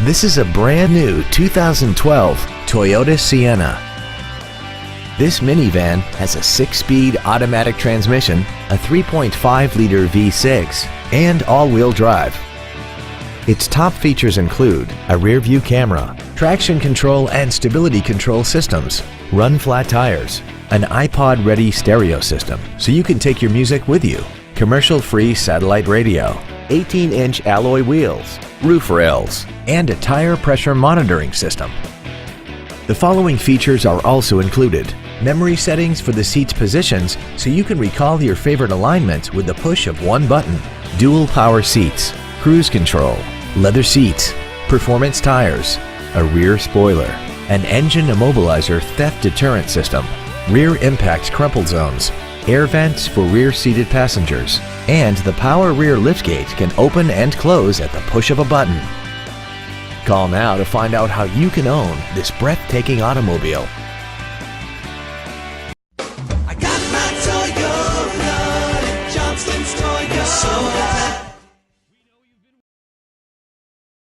This is a brand new 2012 Toyota Sienna. This minivan has a 6-speed automatic transmission, a 3.5-liter V6, and all-wheel drive. Its top features include a rear-view camera, traction control and stability control systems, run-flat tires, an iPod-ready stereo system so you can take your music with you, commercial-free satellite radio, 18-inch alloy wheels, roof rails, and a tire pressure monitoring system. The following features are also included: memory settings for the seat's positions so you can recall your favorite alignments with the push of one button, dual power seats, cruise control, leather seats, performance tires, a rear spoiler, an engine immobilizer theft deterrent system, rear impact crumple zones, air vents for rear-seated passengers, and the power rear liftgate can open and close at the push of a button. Call now to find out how you can own this breathtaking automobile. I got my Toyota, Johnston's Toyota.